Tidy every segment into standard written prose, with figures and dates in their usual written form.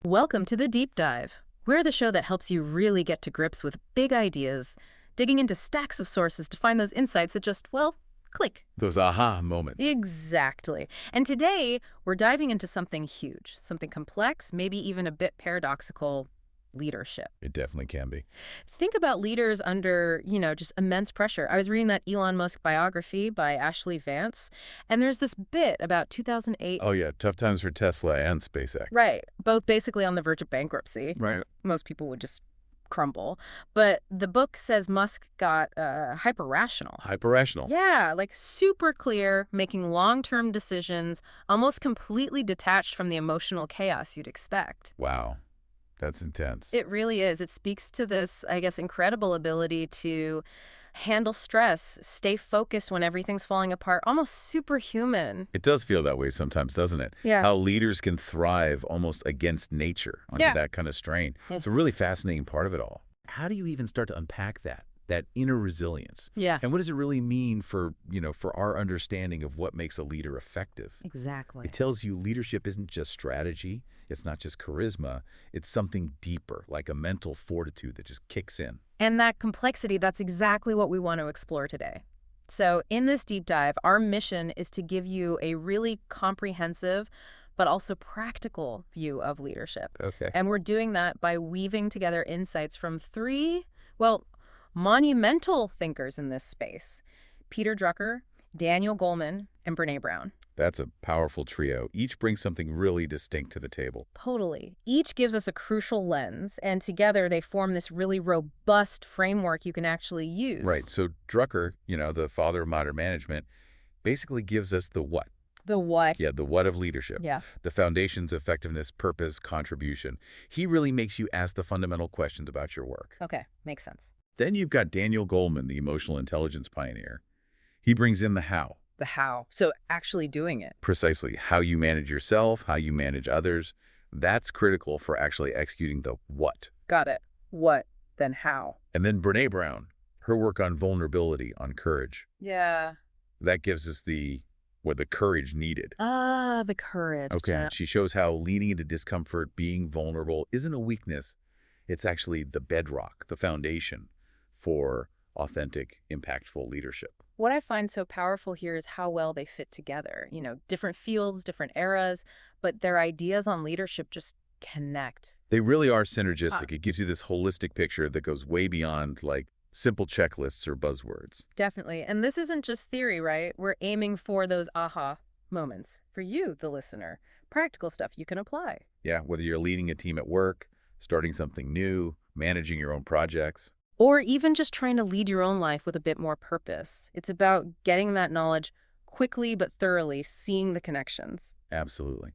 Welcome to The Deep Dive. We're the show that helps you really get to grips with big ideas, digging into stacks of sources to find those insights that just, well, click. Those aha moments. Exactly. And today, we're diving into something huge, something complex, maybe even a bit paradoxical: leadership. It definitely can be. Think about leaders under, just immense pressure. I was reading that Elon Musk biography by Ashley Vance, and there's this bit about 2008. Oh, yeah. Tough times for Tesla and SpaceX. Right. Both basically on the verge of bankruptcy. Right. Most people would just crumble. But the book says Musk got hyper-rational. Hyper-rational. Yeah, like super clear, making long-term decisions, almost completely detached from the emotional chaos you'd expect. Wow. That's intense. It really is. It speaks to this, I guess, incredible ability to handle stress, stay focused when everything's falling apart, almost superhuman. It does feel that way sometimes, doesn't it? Yeah. How leaders can thrive almost against nature under that kind of strain. It's a really fascinating part of it all. How do you even start to unpack that inner resilience? Yeah. And what does it really mean for our understanding of what makes a leader effective? Exactly. It tells you leadership isn't just strategy. It's not just charisma. It's something deeper, like a mental fortitude that just kicks in. And that complexity, that's exactly what we want to explore today. So in this deep dive, our mission is to give you a really comprehensive but also practical view of leadership. Okay. And we're doing that by weaving together insights from three, well, monumental thinkers in this space: Peter Drucker, Daniel Goleman, and Brené Brown. That's a powerful trio. Each brings something really distinct to the table. Totally. Each gives us a crucial lens, and together they form this really robust framework you can actually use. Right. So Drucker, the father of modern management, basically gives us the what. The what? Yeah, the what of leadership. Yeah. The foundations, effectiveness, purpose, contribution. He really makes you ask the fundamental questions about your work. Okay, makes sense. Then you've got Daniel Goleman, the emotional intelligence pioneer. He brings in the how. The how. So actually doing it. Precisely. How you manage yourself, how you manage others. That's critical for actually executing the what. Got it. What, then how? And then Brené Brown, her work on vulnerability, on courage. Yeah. That gives us the courage needed. Ah, the courage. Okay. Yeah. She shows how leaning into discomfort, being vulnerable, isn't a weakness. It's actually the bedrock, the foundation for authentic, impactful leadership. What I find so powerful here is how well they fit together. Different fields, different eras, but their ideas on leadership just connect. They really are synergistic. It gives you this holistic picture that goes way beyond, simple checklists or buzzwords. Definitely. And this isn't just theory, right? We're aiming for those aha moments for you, the listener. Practical stuff you can apply. Yeah, whether you're leading a team at work, starting something new, managing your own projects. Or even just trying to lead your own life with a bit more purpose. It's about getting that knowledge quickly but thoroughly, seeing the connections. Absolutely.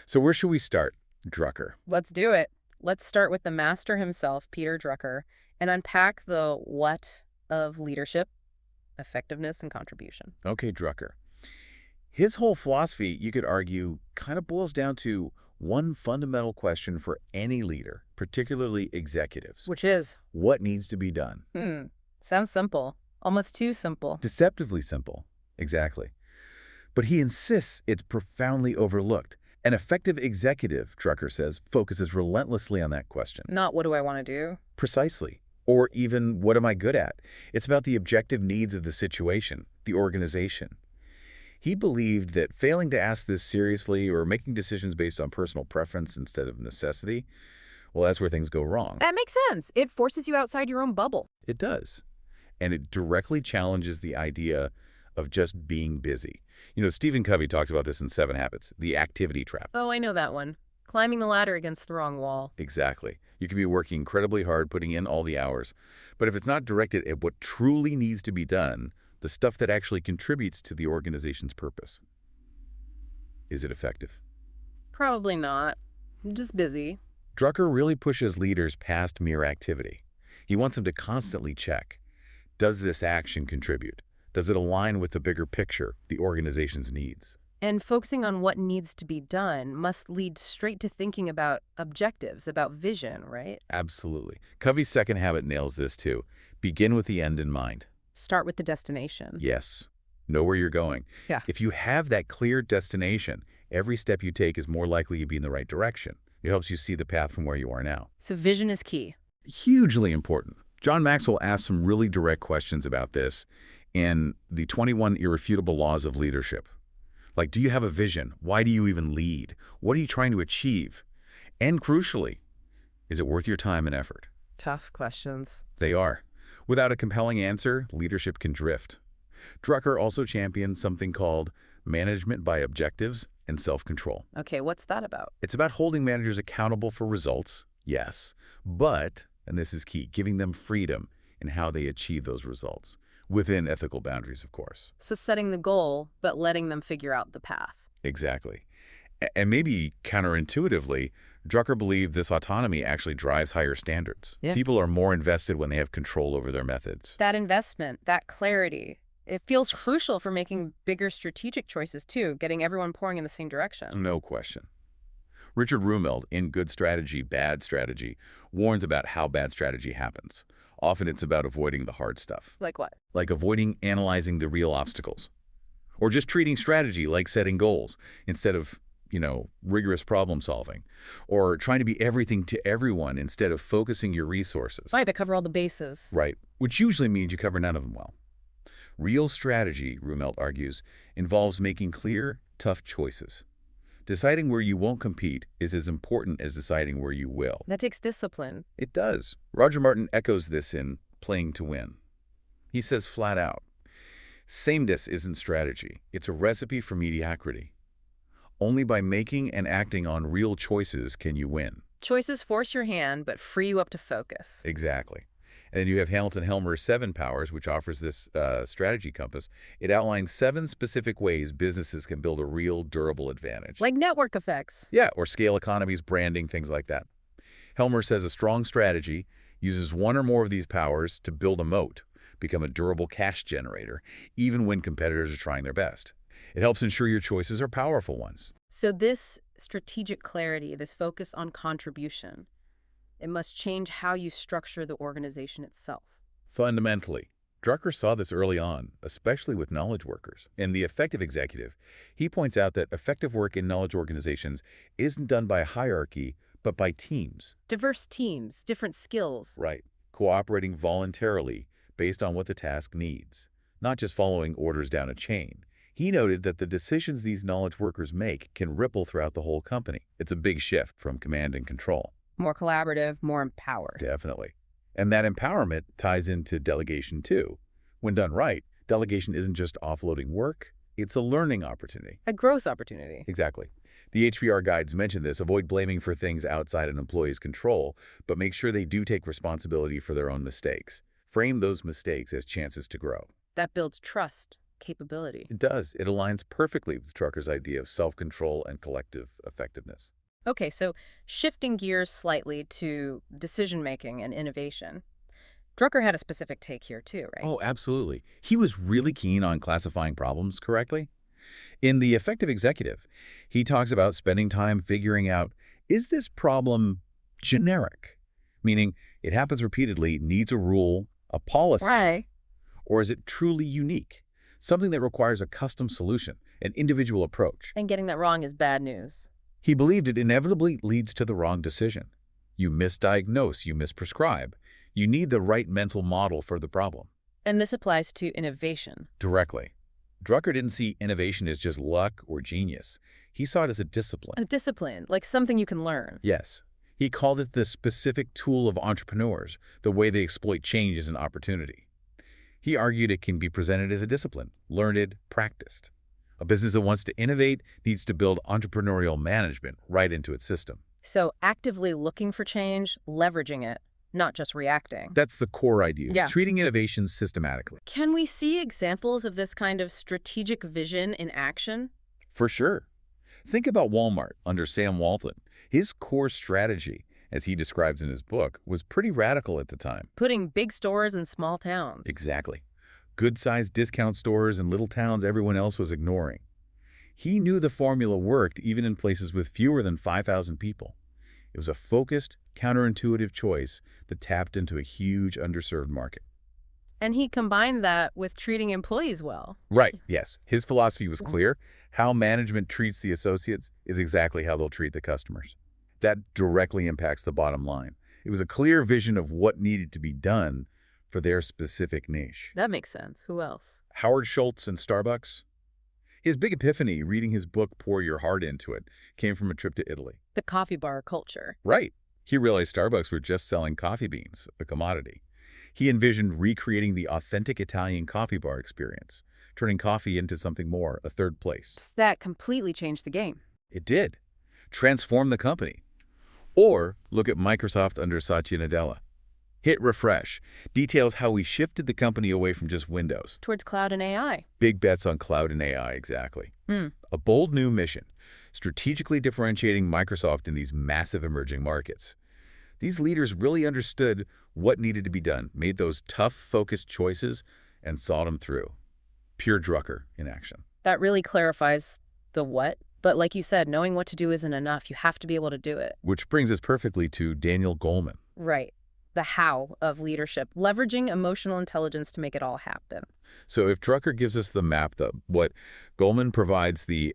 So where should we start, Drucker? Let's do it. Let's start with the master himself, Peter Drucker, and unpack the what of leadership, effectiveness, and contribution. Okay, Drucker. His whole philosophy, you could argue, kind of boils down to one fundamental question for any leader, particularly executives. Which is? What needs to be done? Sounds simple. Almost too simple. Deceptively simple. Exactly. But he insists it's profoundly overlooked. An effective executive, Drucker says, focuses relentlessly on that question. Not what do I want to do? Precisely. Or even what am I good at? It's about the objective needs of the situation, the organization. He believed that failing to ask this seriously or making decisions based on personal preference instead of necessity, well, that's where things go wrong. That makes sense. It forces you outside your own bubble. It does. And it directly challenges the idea of just being busy. Stephen Covey talks about this in 7 Habits, the activity trap. Oh, I know that one. Climbing the ladder against the wrong wall. Exactly. You can be working incredibly hard, putting in all the hours. But if it's not directed at what truly needs to be done, the stuff that actually contributes to the organization's purpose, is it effective? Probably not. Just busy. Drucker really pushes leaders past mere activity. He wants them to constantly check. Does this action contribute? Does it align with the bigger picture, the organization's needs? And focusing on what needs to be done must lead straight to thinking about objectives, about vision, right? Absolutely. Covey's second habit nails this too. Begin with the end in mind. Start with the destination. Yes. Know where you're going. Yeah. If you have that clear destination, every step you take is more likely to be in the right direction. It helps you see the path from where you are now. So vision is key. Hugely important. John Maxwell asked some really direct questions about this in the 21 Irrefutable Laws of Leadership. Like, do you have a vision? Why do you even lead? What are you trying to achieve? And crucially, is it worth your time and effort? Tough questions. They are. Without a compelling answer, leadership can drift. Drucker also championed something called management by objectives and self-control. Okay, what's that about? It's about holding managers accountable for results, yes, but, and this is key, giving them freedom in how they achieve those results, within ethical boundaries, of course. So setting the goal, but letting them figure out the path. Exactly. And maybe counterintuitively, Drucker believed this autonomy actually drives higher standards. Yeah. People are more invested when they have control over their methods. That investment, that clarity, it feels crucial for making bigger strategic choices too, getting everyone pouring in the same direction. No question. Richard Rumeld, in Good Strategy, Bad Strategy, warns about how bad strategy happens. Often it's about avoiding the hard stuff. Like what? Like avoiding analyzing the real obstacles. Or just treating strategy like setting goals instead of, rigorous problem solving. Or trying to be everything to everyone instead of focusing your resources. Right, to cover all the bases. Right, which usually means you cover none of them well. Real strategy, Rumelt argues, involves making clear, tough choices. Deciding where you won't compete is as important as deciding where you will. That takes discipline. It does. Roger Martin echoes this in Playing to Win. He says flat out, sameness isn't strategy. It's a recipe for mediocrity. Only by making and acting on real choices can you win. Choices force your hand, but free you up to focus. Exactly. And then you have Hamilton Helmer's 7 Powers, which offers this strategy compass. It outlines 7 specific ways businesses can build a real, durable advantage. Like network effects. Yeah, or scale economies, branding, things like that. Helmer says a strong strategy uses one or more of these powers to build a moat, become a durable cash generator, even when competitors are trying their best. It helps ensure your choices are powerful ones. So this strategic clarity, this focus on contribution, it must change how you structure the organization itself. Fundamentally, Drucker saw this early on, especially with knowledge workers. In The Effective Executive, he points out that effective work in knowledge organizations isn't done by a hierarchy, but by teams. Diverse teams, different skills. Right. Cooperating voluntarily based on what the task needs, not just following orders down a chain. He noted that the decisions these knowledge workers make can ripple throughout the whole company. It's a big shift from command and control. More collaborative, more empowered. Definitely. And that empowerment ties into delegation too. When done right, delegation isn't just offloading work, it's a learning opportunity. A growth opportunity. Exactly. The HBR guides mention this. Avoid blaming for things outside an employee's control, but make sure they do take responsibility for their own mistakes. Frame those mistakes as chances to grow. That builds trust, capability. It does. It aligns perfectly with Drucker's idea of self-control and collective effectiveness. Okay, so shifting gears slightly to decision-making and innovation. Drucker had a specific take here too, right? Oh, absolutely. He was really keen on classifying problems correctly. In The Effective Executive, he talks about spending time figuring out, is this problem generic? Meaning, it happens repeatedly, needs a rule, a policy, Right. or is it truly unique? Something that requires a custom solution, an individual approach. And getting that wrong is bad news. He believed it inevitably leads to the wrong decision. You misdiagnose, you misprescribe. You need the right mental model for the problem. And this applies to innovation. Directly. Drucker didn't see innovation as just luck or genius. He saw it as a discipline. A discipline, like something you can learn. Yes. He called it the specific tool of entrepreneurs, the way they exploit change as an opportunity. He argued it can be presented as a discipline, learned, practiced. A business that wants to innovate needs to build entrepreneurial management right into its system. So actively looking for change, leveraging it, not just reacting. That's the core idea, Yeah. treating innovation systematically. Can we see examples of this kind of strategic vision in action? For sure. Think about Walmart under Sam Walton. His core strategy, as he describes in his book, was pretty radical at the time. Putting big stores in small towns. Exactly. Good-sized discount stores in little towns everyone else was ignoring. He knew the formula worked even in places with fewer than 5,000 people. It was a focused, counterintuitive choice that tapped into a huge underserved market. And he combined that with treating employees well. Right, yes. His philosophy was clear. How management treats the associates is exactly how they'll treat the customers. That directly impacts the bottom line. It was a clear vision of what needed to be done for their specific niche. That makes sense. Who else? Howard Schultz and Starbucks. His big epiphany, reading his book Pour Your Heart Into It, came from a trip to Italy. The coffee bar culture. Right. He realized Starbucks were just selling coffee beans, a commodity. He envisioned recreating the authentic Italian coffee bar experience, turning coffee into something more, a third place. That completely changed the game. It did. Transform the company. Or look at Microsoft under Satya Nadella. Hit refresh. Details how we shifted the company away from just Windows. Towards cloud and AI. Big bets on cloud and AI, exactly. Hmm. A bold new mission, strategically differentiating Microsoft in these massive emerging markets. These leaders really understood what needed to be done, made those tough, focused choices, and saw them through. Peter Drucker in action. That really clarifies the what. But like you said, knowing what to do isn't enough. You have to be able to do it. Which brings us perfectly to Daniel Goleman. Right. The how of leadership, leveraging emotional intelligence to make it all happen. So if Drucker gives us the map, what Goleman provides the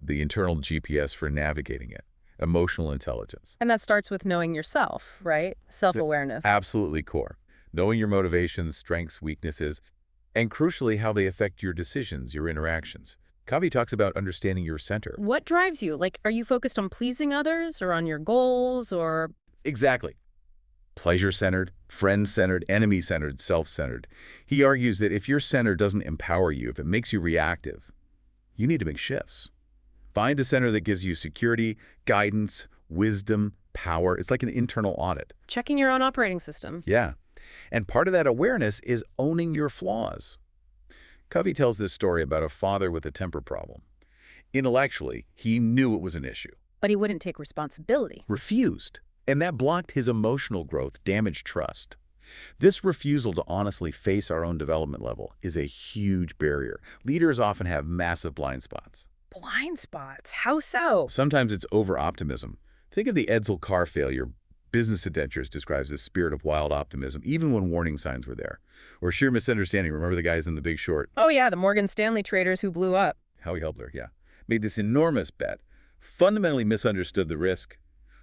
internal GPS for navigating it, emotional intelligence. And that starts with knowing yourself, right? Self-awareness. That's absolutely core. Knowing your motivations, strengths, weaknesses, and crucially, how they affect your decisions, your interactions. Covey talks about understanding your center. What drives you? Like, are you focused on pleasing others or on your goals or... Exactly. Pleasure-centered, friend-centered, enemy-centered, self-centered. He argues that if your center doesn't empower you, if it makes you reactive, you need to make shifts. Find a center that gives you security, guidance, wisdom, power. It's like an internal audit. Checking your own operating system. Yeah. And part of that awareness is owning your flaws. Covey tells this story about a father with a temper problem. Intellectually, he knew it was an issue. But he wouldn't take responsibility. Refused. And that blocked his emotional growth, damaged trust. This refusal to honestly face our own development level is a huge barrier. Leaders often have massive blind spots. Blind spots? How so? Sometimes it's over-optimism. Think of the Edsel car failure. Business Adventures describes this spirit of wild optimism, even when warning signs were there. Or sheer misunderstanding. Remember the guys in The Big Short? Oh yeah, the Morgan Stanley traders who blew up. Howie Hubler, yeah. Made this enormous bet, fundamentally misunderstood the risk,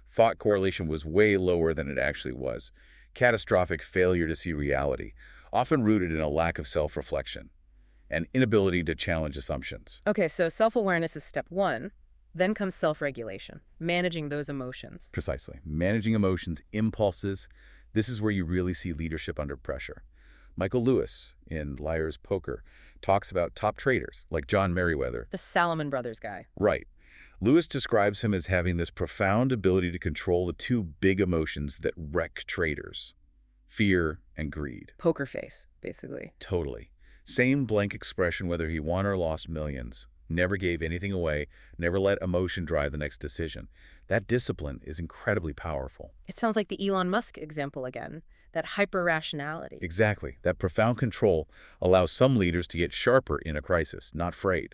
thought correlation was way lower than it actually was, catastrophic failure to see reality, often rooted in a lack of self-reflection, and inability to challenge assumptions. Okay, so self-awareness is step one. Then comes self-regulation, managing those emotions. Precisely. Managing emotions, impulses. This is where you really see leadership under pressure. Michael Lewis, in Liar's Poker, talks about top traders, like John Merriweather. The Salomon Brothers guy. Right. Lewis describes him as having this profound ability to control the two big emotions that wreck traders, fear and greed. Poker face, basically. Totally. Same blank expression whether he won or lost millions. Never gave anything away, never let emotion drive the next decision. That discipline is incredibly powerful. It sounds like the Elon Musk example again, that hyper-rationality. Exactly. That profound control allows some leaders to get sharper in a crisis, not frayed.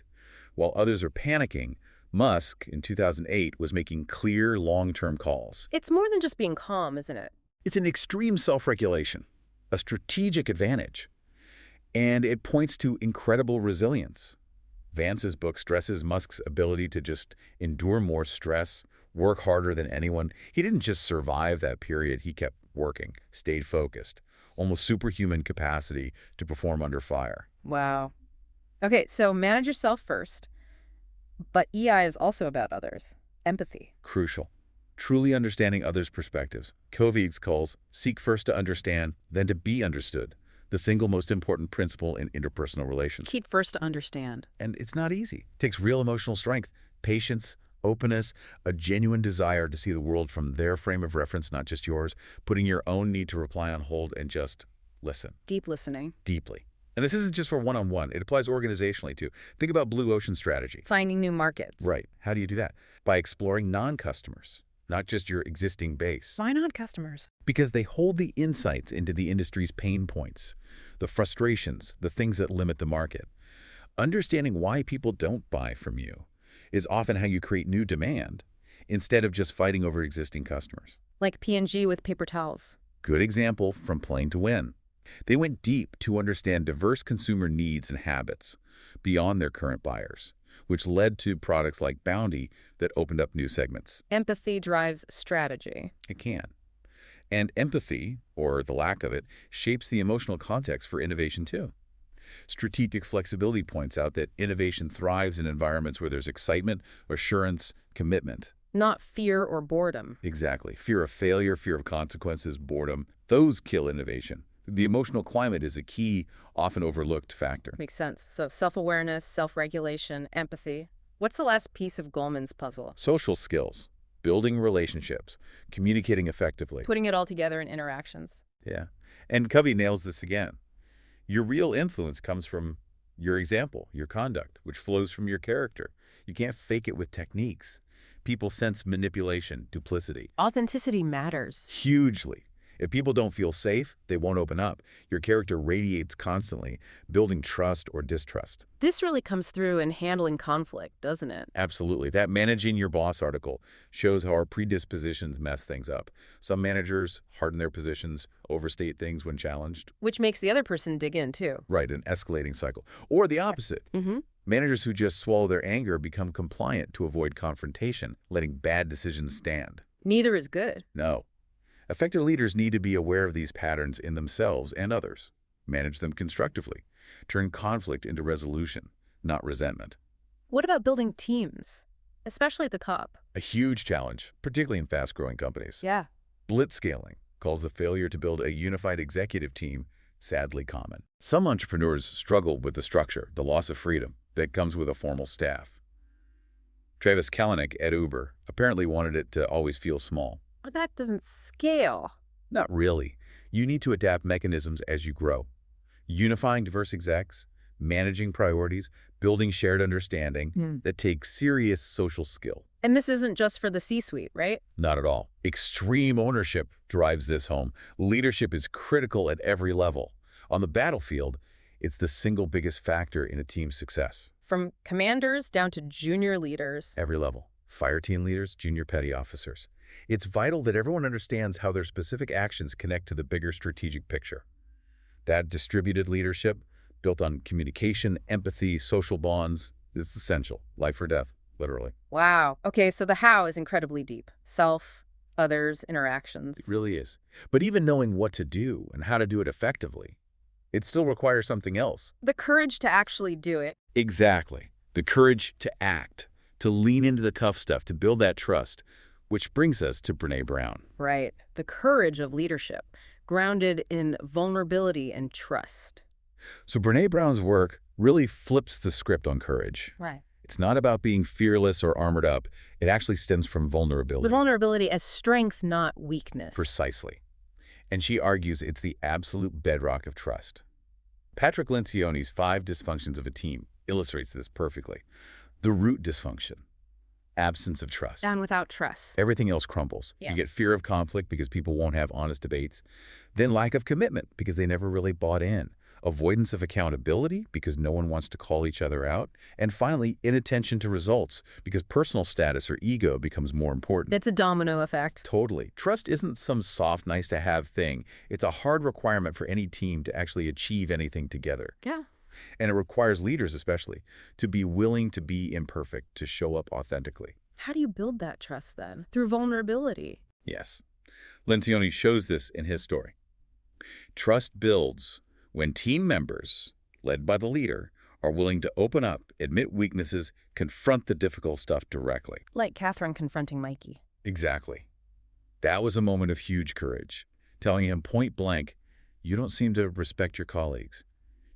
While others are panicking, Musk, in 2008, was making clear, long-term calls. It's more than just being calm, isn't it? It's an extreme self-regulation, a strategic advantage, and it points to incredible resilience. Vance's book stresses Musk's ability to just endure more stress, work harder than anyone. He didn't just survive that period. He kept working, stayed focused, almost superhuman capacity to perform under fire. Wow. Okay, so manage yourself first. But EI is also about others. Empathy. Crucial. Truly understanding others' perspectives. Covey calls seek first to understand, then to be understood. The single most important principle in interpersonal relations. Keep first to understand. And it's not easy. It takes real emotional strength, patience, openness, a genuine desire to see the world from their frame of reference, not just yours, putting your own need to reply on hold and just listen. Deep listening. Deeply. And this isn't just for one-on-one. It applies organizationally, too. Think about blue ocean strategy. Finding new markets. Right. How do you do that? By exploring non-customers, not just your existing base. Why not customers? Because they hold the insights into the industry's pain points, the frustrations, the things that limit the market. Understanding why people don't buy from you is often how you create new demand instead of just fighting over existing customers. Like P&G with paper towels. Good example from Playing to Win. They went deep to understand diverse consumer needs and habits beyond their current buyers. which led to products like Bounty that opened up new segments. Empathy drives strategy. It can. And empathy, or the lack of it, shapes the emotional context for innovation too. Strategic flexibility points out that innovation thrives in environments where there's excitement, assurance, commitment. Not fear or boredom. Exactly. Fear of failure, fear of consequences, boredom, those kill innovation. The emotional climate is a key, often overlooked factor. Makes sense. So self-awareness, self-regulation, empathy. What's the last piece of Goleman's puzzle? Social skills, building relationships, communicating effectively. Putting it all together in interactions. Yeah. And Covey nails this again. Your real influence comes from your example, your conduct, which flows from your character. You can't fake it with techniques. People sense manipulation, duplicity. Authenticity matters. Hugely. If people don't feel safe, they won't open up. Your character radiates constantly, building trust or distrust. This really comes through in handling conflict, doesn't it? Absolutely. That Managing Your Boss article shows how our predispositions mess things up. Some managers harden their positions, overstate things when challenged. Which makes the other person dig in, too. Right, an escalating cycle. Or the opposite. Managers who just swallow their anger become compliant to avoid confrontation, letting bad decisions stand. Neither is good. No. Effective leaders need to be aware of these patterns in themselves and others. Manage them constructively. Turn conflict into resolution, not resentment. What about building teams, especially at the top? A huge challenge, particularly in fast-growing companies. Yeah. Blitzscaling calls the failure to build a unified executive team sadly common. Some entrepreneurs struggle with the structure, the loss of freedom that comes with a formal staff. Travis Kalanick at Uber apparently wanted it to always feel small. But that doesn't scale. Not really. You need to adapt mechanisms as you grow. Unifying diverse execs, managing priorities, building shared understanding that takes serious social skill. And this isn't just for the C-suite, right? Not at all. Extreme ownership drives this home. Leadership is critical at every level. On the battlefield, it's the single biggest factor in a team's success. From commanders down to junior leaders. Every level. Fire team leaders, junior petty officers. It's vital that everyone understands how their specific actions connect to the bigger strategic picture. That distributed leadership, built on communication, empathy, social bonds, is essential. Life or death, literally. Wow. Okay, so the how is incredibly deep. Self, others, interactions. It really is. But even knowing what to do and how to do it effectively, it still requires something else. The courage to actually do it. Exactly. The courage to act, to lean into the tough stuff, to build that trust, which brings us to Brené Brown. Right. The courage of leadership, grounded in vulnerability and trust. So Brené Brown's work really flips the script on courage. Right. It's not about being fearless or armored up. It actually stems from vulnerability. The vulnerability as strength, not weakness. Precisely. And she argues it's the absolute bedrock of trust. Patrick Lencioni's 5 dysfunctions of a team illustrates this perfectly. The root dysfunction. Absence of trust. Down without trust. Everything else crumbles. Yeah. You get fear of conflict because people won't have honest debates. Then lack of commitment because they never really bought in. Avoidance of accountability because no one wants to call each other out. And finally, inattention to results because personal status or ego becomes more important. It's a domino effect. Totally. Trust isn't some soft, nice-to-have thing. It's a hard requirement for any team to actually achieve anything together. Yeah. And it requires leaders especially to be willing to be imperfect, to show up authentically. How do you build that trust then? Through vulnerability. Yes. Lencioni shows this in his story. Trust builds when team members, led by the leader, are willing to open up, admit weaknesses, confront the difficult stuff directly. Like Catherine confronting Mikey. Exactly. That was a moment of huge courage, telling him point blank, you don't seem to respect your colleagues.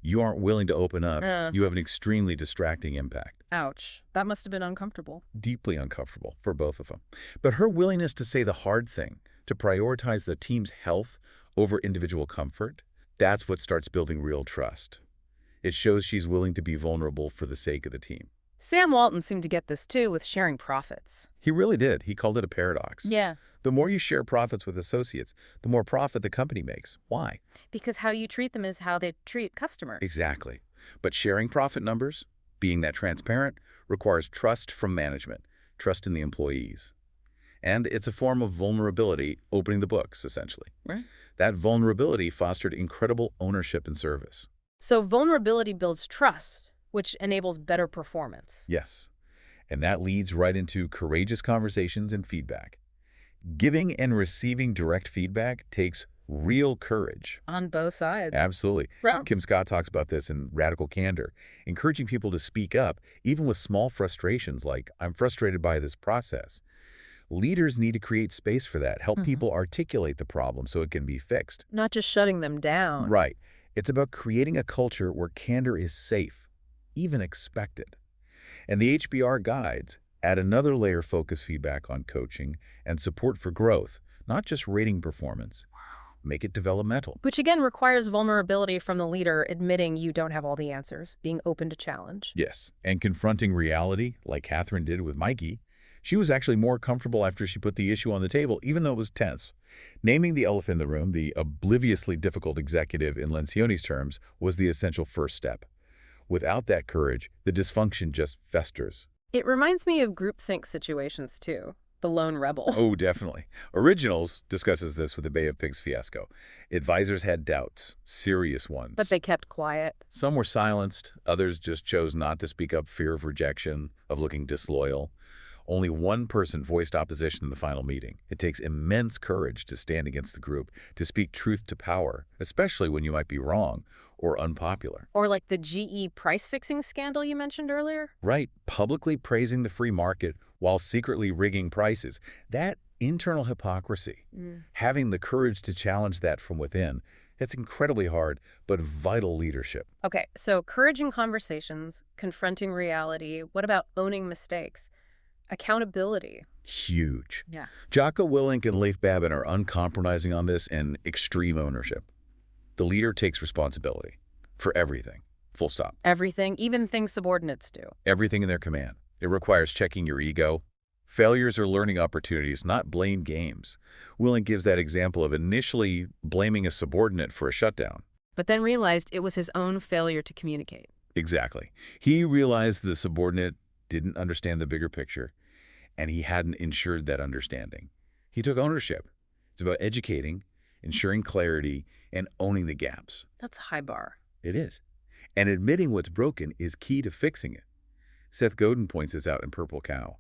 You aren't willing to open up. You have an extremely distracting impact. Ouch. That must have been uncomfortable. Deeply uncomfortable for both of them. But her willingness to say the hard thing, to prioritize the team's health over individual comfort, that's what starts building real trust. It shows she's willing to be vulnerable for the sake of the team. Sam Walton seemed to get this too with sharing profits. He really did. He called it a paradox. Yeah. The more you share profits with associates, the more profit the company makes. Why? Because how you treat them is how they treat customers. Exactly. But sharing profit numbers, being that transparent, requires trust from management, trust in the employees. And it's a form of vulnerability, opening the books, essentially. Right. That vulnerability fostered incredible ownership and service. So vulnerability builds trust, which enables better performance. Yes. And that leads right into courageous conversations and feedback. Giving and receiving direct feedback takes real courage. On both sides. Absolutely. Well, Kim Scott talks about this in Radical Candor, encouraging people to speak up, even with small frustrations like, I'm frustrated by this process. Leaders need to create space for that, help people articulate the problem so it can be fixed. not just shutting them down. Right. It's about creating a culture where candor is safe, even expected. And the HBR guides add another layer of focus feedback on coaching and support for growth, not just rating performance. Make it developmental. Which again requires vulnerability from the leader, admitting you don't have all the answers, being open to challenge. Yes, and confronting reality, like Catherine did with Mikey. She was actually more comfortable after she put the issue on the table, even though it was tense. Naming the elephant in the room, the obliviously difficult executive in Lencioni's terms, was the essential first step. Without that courage, the dysfunction just festers. It reminds me of groupthink situations too. The lone rebel. Oh, definitely. Originals discusses this with the Bay of Pigs fiasco. Advisors had doubts, serious ones. But they kept quiet. Some were silenced, others just chose not to speak up, fear of rejection, of looking disloyal. Only one person voiced opposition in the final meeting. It takes immense courage to stand against the group, to speak truth to power, especially when you might be wrong or unpopular. Or like the GE price-fixing scandal you mentioned earlier. Right, publicly praising the free market while secretly rigging prices. That internal hypocrisy, having the courage to challenge that from within, it's incredibly hard, but vital leadership. Okay, so courage in conversations, confronting reality. What about owning mistakes? Accountability. Huge. Yeah. Jocko Willink and Leif Babin are uncompromising on this and extreme ownership. The leader takes responsibility for everything, full stop. Everything, even things subordinates do. Everything in their command. It requires checking your ego. Failures are learning opportunities, not blame games. Willink gives that example of initially blaming a subordinate for a shutdown. But then realized it was his own failure to communicate. Exactly. He realized the subordinate didn't understand the bigger picture, and he hadn't ensured that understanding. He took ownership. It's about educating, ensuring clarity, and owning the gaps. That's a high bar. It is. And admitting what's broken is key to fixing it. Seth Godin points this out in Purple Cow.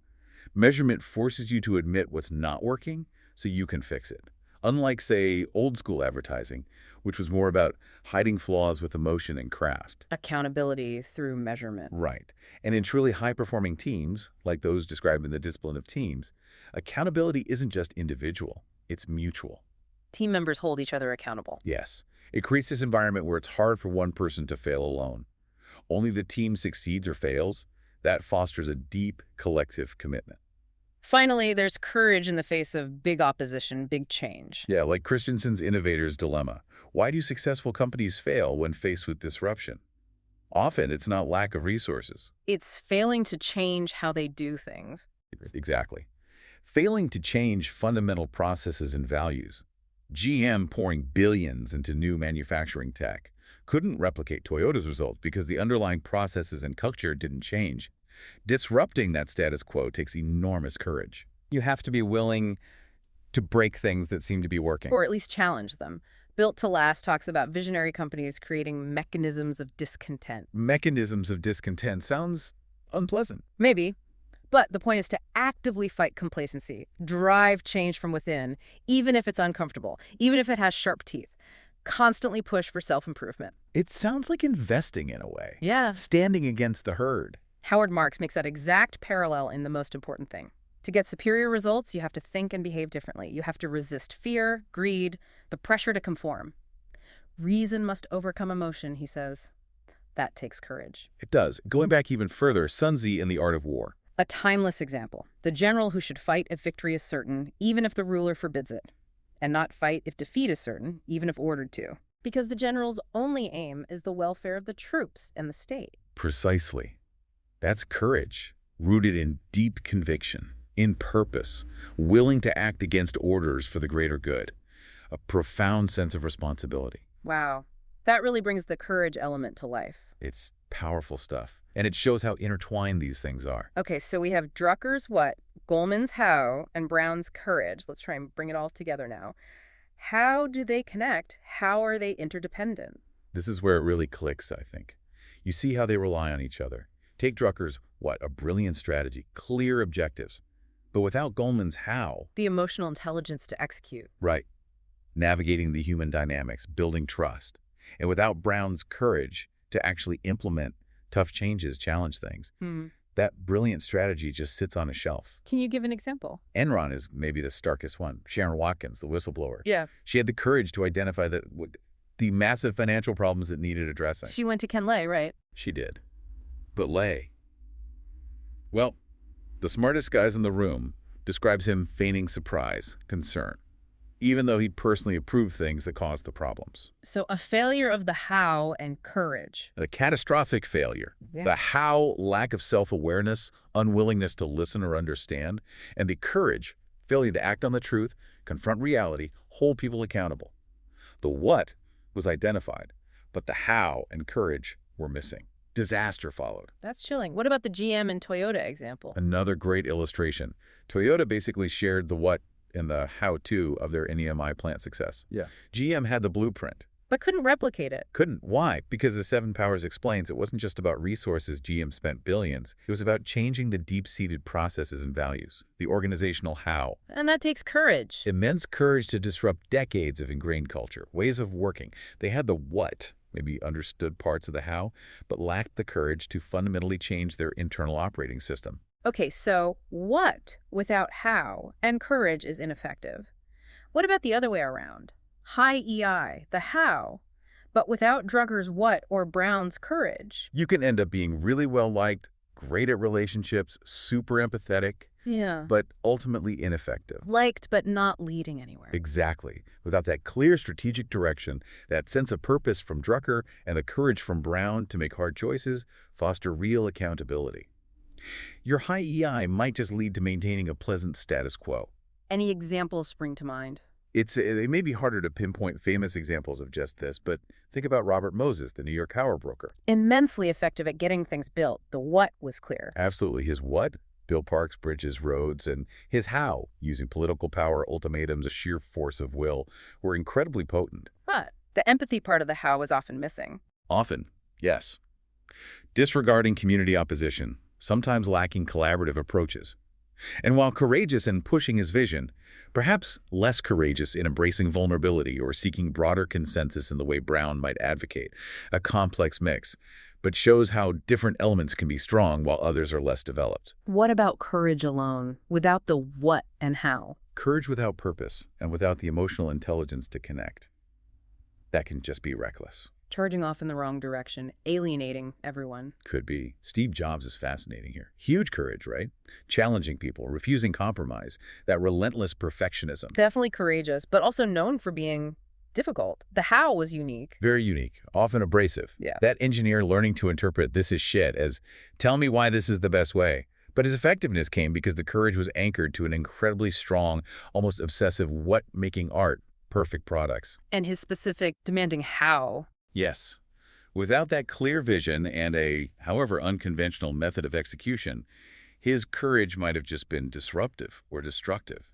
Measurement forces you to admit what's not working so you can fix it. Unlike, say, old school advertising, which was more about hiding flaws with emotion and craft. Accountability through measurement. Right. And in truly high-performing teams, like those described in the discipline of teams, accountability isn't just individual, it's mutual. Team members hold each other accountable. Yes. It creates this environment where it's hard for one person to fail alone. Only the team succeeds or fails. That fosters a deep collective commitment. Finally, there's courage in the face of big opposition, big change. Yeah, like Christensen's innovator's dilemma. Why do successful companies fail when faced with disruption? Often, it's not lack of resources. It's failing to change how they do things. Exactly. Failing to change fundamental processes and values. GM pouring billions into new manufacturing tech couldn't replicate Toyota's results because the underlying processes and culture didn't change. Disrupting that status quo takes enormous courage. You have to be willing to break things that seem to be working. Or at least challenge them. Built to Last talks about visionary companies creating mechanisms of discontent. Mechanisms of discontent sounds unpleasant. Maybe. But the point is to actively fight complacency, drive change from within, even if it's uncomfortable, even if it has sharp teeth. Constantly push for self-improvement. It sounds like investing in a way. Yeah. Standing against the herd. Howard Marks makes that exact parallel in The Most Important Thing. To get superior results, you have to think and behave differently. You have to resist fear, greed, the pressure to conform. Reason must overcome emotion, he says. That takes courage. It does. Going back even further, Sun Tzu in The Art of War. A timeless example. The general who should fight if victory is certain, even if the ruler forbids it. And not fight if defeat is certain, even if ordered to. Because the general's only aim is the welfare of the troops and the state. Precisely. That's courage, rooted in deep conviction, in purpose, willing to act against orders for the greater good. A profound sense of responsibility. Wow. That really brings the courage element to life. It's powerful stuff. And it shows how intertwined these things are. Okay, so we have Drucker's what, Goleman's how, and Brown's courage. Let's try and bring it all together now. How do they connect? How are they interdependent? This is where it really clicks, I think. You see how they rely on each other. Take Drucker's what? A brilliant strategy, clear objectives. But without Goleman's how, The emotional intelligence to execute. right, navigating the human dynamics, building trust, and without Brown's courage to actually implement tough changes, challenge things, that brilliant strategy just sits on a shelf. Can you give an example? Enron is maybe the starkest one. Sharon Watkins, the whistleblower. Yeah. She had the courage to identify the massive financial problems that needed addressing. She went to Ken Lay, right? She did. But Lay, well, the smartest guys in the room describes him feigning surprise, concern, even though he personally approved things that caused the problems. So a failure of the how and courage. The catastrophic failure, Yeah. the how, lack of self-awareness, unwillingness to listen or understand, and the courage, failure to act on the truth, confront reality, hold people accountable. The what was identified, but the how and courage were missing. Disaster followed. That's chilling. What about the GM and Toyota example? Another great illustration. Toyota basically shared the what and the how-to of their NEMI plant success. Yeah. GM had the blueprint. But couldn't replicate it. Couldn't. Why? Because as Seven Powers explains, it wasn't just about resources GM spent billions. It was about changing the deep-seated processes and values, the organizational how. And that takes courage. Immense courage to disrupt decades of ingrained culture, ways of working. They had the what, maybe understood parts of the how, but lacked the courage to fundamentally change their internal operating system. Okay, so what without how and courage is ineffective? What about the other way around? High EI, the how, but without Drucker's what or Brown's courage. You can end up being really well-liked, great at relationships, super empathetic, Yeah. but ultimately ineffective. Liked but not leading anywhere. Exactly. Without that clear strategic direction, that sense of purpose from Drucker, and the courage from Brown to make hard choices, foster real accountability. Your high EI might just lead to maintaining a pleasant status quo. Any examples spring to mind? It may be harder to pinpoint famous examples of just this, but think about Robert Moses, the New York power broker. Immensely effective at getting things built. The what was clear. Absolutely. His what? Build parks, bridges, roads, and his how, using political power, ultimatums, a sheer force of will, were incredibly potent. But the empathy part of the how was often missing. Often, yes. Disregarding community opposition, sometimes lacking collaborative approaches. And while courageous in pushing his vision, perhaps less courageous in embracing vulnerability or seeking broader consensus in the way Brown might advocate, a complex mix, but shows how different elements can be strong while others are less developed. What about courage alone, without the what and how? Courage without purpose and without the emotional intelligence to connect. That can just be reckless. Charging off in the wrong direction, alienating everyone. Could be. Steve Jobs is fascinating here. Huge courage, right? Challenging people, refusing compromise, that relentless perfectionism. Definitely courageous, but also known for being difficult. The how was unique. Very unique, often abrasive. Yeah. That engineer learning to interpret "this is shit" as "tell me why this is the best way." But his effectiveness came because the courage was anchored to an incredibly strong, almost obsessive what making art, perfect products. And his specific demanding how. Yes. Without that clear vision and a, however unconventional method of execution, his courage might have just been disruptive or destructive.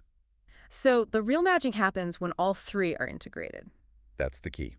So the real magic happens when all three are integrated. That's the key.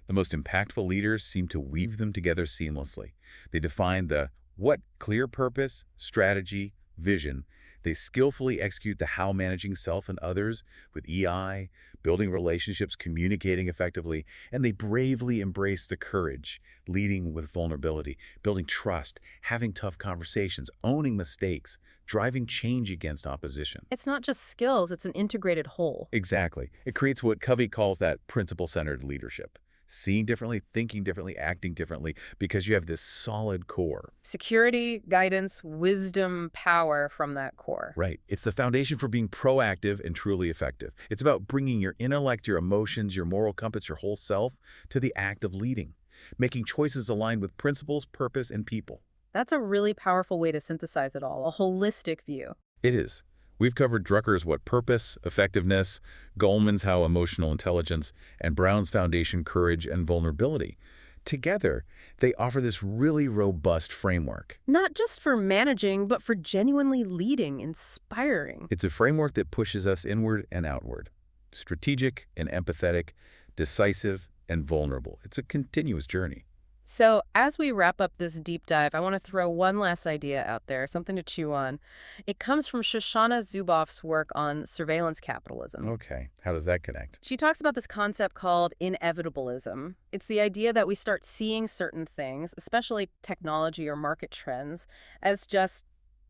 The most impactful leaders seem to weave them together seamlessly. They define the what, clear purpose, strategy, vision. They skillfully execute the how, managing self and others with EI, building relationships, communicating effectively, and they bravely embrace the courage, leading with vulnerability, building trust, having tough conversations, owning mistakes, driving change against opposition. It's not just skills, it's an integrated whole. Exactly. It creates what Covey calls that principle-centered leadership. Seeing differently, thinking differently, acting differently, because you have this solid core. Security, guidance, wisdom, power from that core. Right. It's the foundation for being proactive and truly effective. It's about bringing your intellect, your emotions, your moral compass, your whole self to the act of leading, making choices aligned with principles, purpose, and people. That's a really powerful way to synthesize it all, a holistic view. It is. We've covered Drucker's what purpose, effectiveness, Goleman's how emotional intelligence, and Brown's foundation courage and vulnerability. Together, they offer this really robust framework. Not just for managing, but for genuinely leading, inspiring. It's a framework that pushes us inward and outward. Strategic and empathetic, decisive and vulnerable. It's a continuous journey. So, as we wrap up this deep dive, I want to throw one last idea out there, something to chew on. It comes from Shoshana Zuboff's work on surveillance capitalism. Okay, how does that connect? She talks about this concept called inevitablism. It's the idea that we start seeing certain things, especially technology or market trends, as just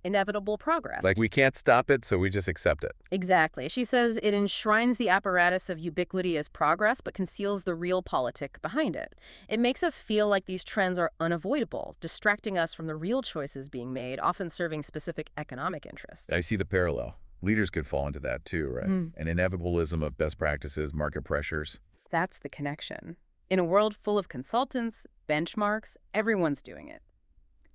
inevitable progress. Like we can't stop it, so we just accept it. Exactly. She says it enshrines the apparatus of ubiquity as progress, but conceals the real politic behind it. It makes us feel like these trends are unavoidable, distracting us from the real choices being made, often serving specific economic interests. I see the parallel. Leaders could fall into that too, right? Mm. An inevitabilism of best practices, market pressures. That's the connection. In a world full of consultants, benchmarks, everyone's doing it.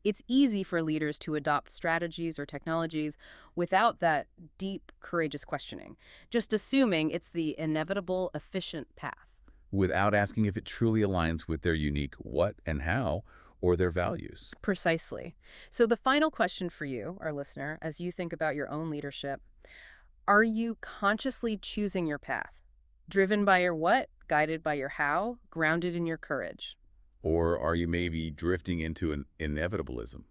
It's easy for leaders to adopt strategies or technologies without that deep, courageous questioning, just assuming it's the inevitable, efficient path. Without asking if it truly aligns with their unique what and how or their values. Precisely. So the final question for you, our listener, as you think about your own leadership, are you consciously choosing your path? Driven by your what, guided by your how, grounded in your courage? Or are you maybe drifting into an inevitabilism?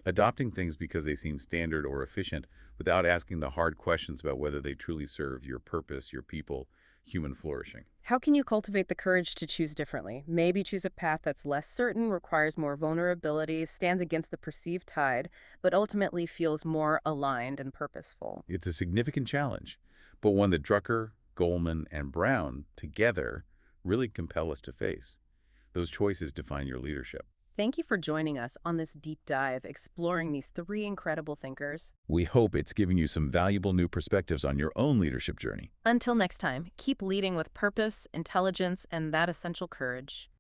Adopting things because they seem standard or efficient without asking the hard questions about whether they truly serve your purpose, your people, human flourishing. How can you cultivate the courage to choose differently? Maybe choose a path that's less certain, requires more vulnerability, stands against the perceived tide, but ultimately feels more aligned and purposeful. It's a significant challenge, but one that Drucker, Goleman, and Brown together really compel us to face. Those choices define your leadership. Thank you for joining us on this deep dive, exploring these three incredible thinkers. We hope it's giving you some valuable new perspectives on your own leadership journey. Until next time, keep leading with purpose, intelligence, and that essential courage.